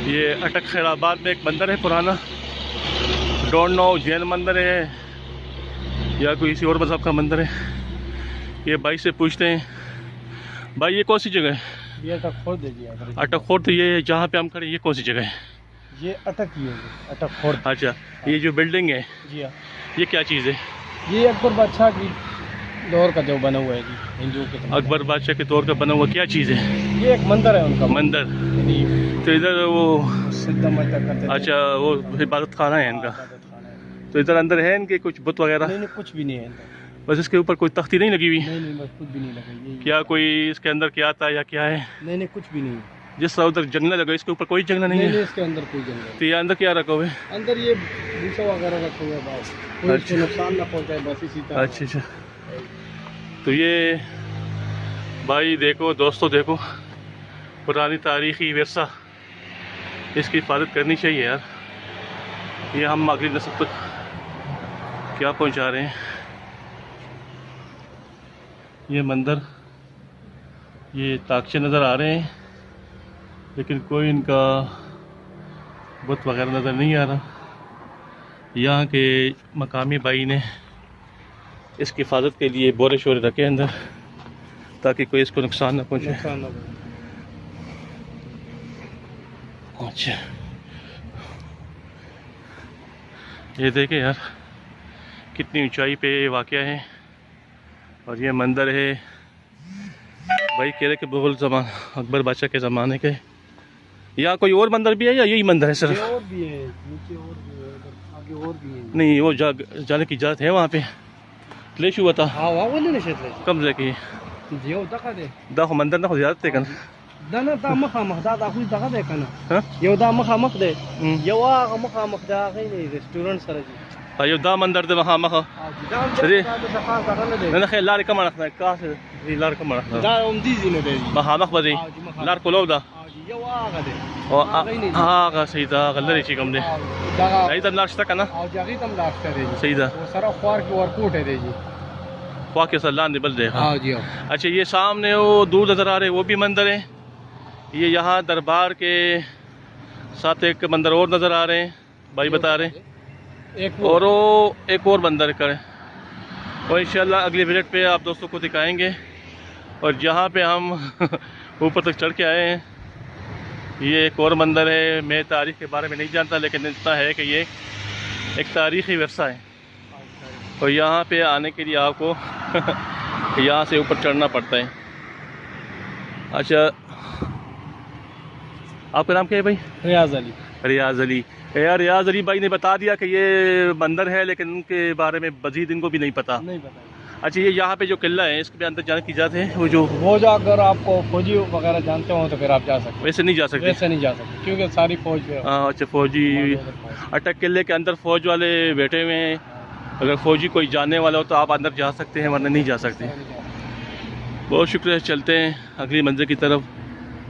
ये अटक खैराबाद में एक मंदिर है पुराना, डोंट नो जैन मंदिर है या कोई किसी और मज़हब का मंदिर है। ये भाई से पूछते हैं, भाई ये कौन सी जगह है? ये अटक खोर्द है जी। अटक खोर्द, ये जहाँ पे हम खड़े ये कौन सी जगह है? ये अटक ही है, अटक खोर्द। अच्छा, ये जो बिल्डिंग है जी हाँ, ये क्या चीज़ है? ये अकबर बादशाह की दौर का जो बना हुआ है जी, हिंदुओं के। अकबर बादशाह के तौर का बना हुआ क्या चीज़ है? ये एक मंदिर है उनका। मंदिर। तो इधर वो सिद्धा मस्ता करते थे। अच्छा, वो इबादत खाना है इनका। इबादत खाना है। तो इधर अंदर है इनके कुछ बुत वगैरह? नहीं नहीं, कुछ भी नहीं है अंदर। बस इसके ऊपर कोई तख्ती नहीं लगी हुई? नहीं नहीं, बस कुछ भी नहीं लगा। ये क्या कोई इसके अंदर क्या था या क्या है? नहीं नहीं, कुछ भी नहीं। जिस तरह उधर जंगला लगा, इसके ऊपर कोई जंगला नहीं नहीं है? नहीं, इसके अंदर कोई जंगल। तो ये अंदर क्या रखा हुआ है? अंदर ये भूसा वगैरह रखा हुआ है, बस कोई इसको नुकसान ना पहुंचाए, बस इसी तरह। अच्छा अच्छा। तो ये भाई देखो दोस्तों, देखो पुरानी तारीखी विरसा, इसकी हिफाजत करनी चाहिए यार। ये हम अगली नस्ल तक क्या पहुंचा रहे हैं। ये मंदिर, ये ताकचे नज़र आ रहे हैं लेकिन कोई इनका बुत वगैरह नज़र नहीं आ रहा। यहाँ के मकामी भाई ने इसकी हिफाजत के लिए बोरे शोरे रखे अंदर ताकि कोई इसको नुकसान ना पहुँचे। अच्छा, ये देखें यार कितनी ऊंचाई पे वाक़या है। और ये मंदिर है भाई कह रहे कि मुगल ज़मान अकबर बादशाह के ज़माने के। यहाँ कोई और मंदिर भी है या यही मंदिर है सिर्फ? और भी है नीचे, और भी है आगे, और भी है। नहीं, वो जाने की इजाज़त है वहाँ पे? क्लेश हुआ था? हाँ वहाँ बोले ना शेतले कब्ज़े की जियो दखा दे दाखो मंदिर ना ज़्यादा थे कन दाना दा मखा मखदा दा कुछ दखा दे कना। हाँ? यो दा मखा मख दे यो आ मखा मखदा कहीं रेस्टोरेंट सर जी। अयो दा मंदिर दे वहाँ मखा अरे ना खैर लार कम रखना है कहाँ से? लार कम रखना दा उम दी जी ने दे वहाँ मख बजी लार को लो दा यो आ गा दे और हाँ का सही था गलत ही कम दे दा नहीं तब लास्ट तक है ना और जागी तम लास्ट दे जी। सही था वो सारा ख्वार की और कोट है दे जी। ख्वा के सलान निबल दे। हाँ जी। अच्छा, ये सामने वो दूर नज़र आ रहे वो भी मंदिर है। ये यहाँ दरबार के साथ एक मंदिर और नज़र आ रहे हैं भाई बता रहे हैं। और वो एक और मंदिर करे और इंशाल्लाह अगले विजिट पे आप दोस्तों को दिखाएंगे। और जहाँ पे हम ऊपर तक चढ़ के आए हैं ये एक और मंदिर है। मैं तारीख़ के बारे में नहीं जानता लेकिन इतना है कि ये एक तारीख़ी विरसा है और यहाँ पे आने के लिए आपको यहाँ से ऊपर चढ़ना पड़ता है। अच्छा, आपका नाम क्या है भाई? रियाज अली। रियाज अली। यार रियाज अली भाई ने बता दिया कि ये मंदिर है लेकिन उनके बारे में मज़ीद इनको भी नहीं पता। नहीं पता। अच्छा, ये यहाँ पे जो किला है इसके अंदर जाने की इजाज़त है? वो जो अगर आपको फौजी वगैरह जानते हो तो फिर आप जा सकते। वैसे नहीं जा सकते? वैसे नहीं जा सकते क्योंकि सारी फौज। हाँ अच्छा, फौजी अटक किले के अंदर फौज वाले बैठे हुए हैं। अगर फौजी कोई जानने वाला हो तो आप अंदर जा सकते हैं वरना नहीं जा सकते। बहुत शुक्रिया, चलते हैं अगली मंजिल की तरफ।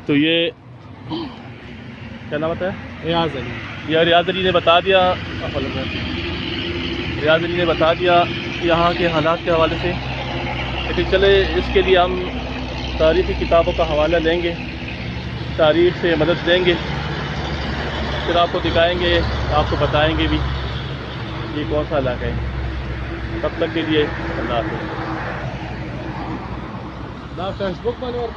तो ये क्या नाम बताया? रियाज अली। यार रियाज अली ने बता दिया, रियाज अली ने बता दिया यहाँ के हालात के हवाले से। लेकिन चले इसके लिए हम तारीख़ी किताबों का हवाला लेंगे, तारीख़ से मदद लेंगे, फिर आपको दिखाएंगे, आपको बताएंगे भी ये कौन सा इलाका है। तब तक के लिए अल्लाह हाफ़िज़। फेसबुक पर और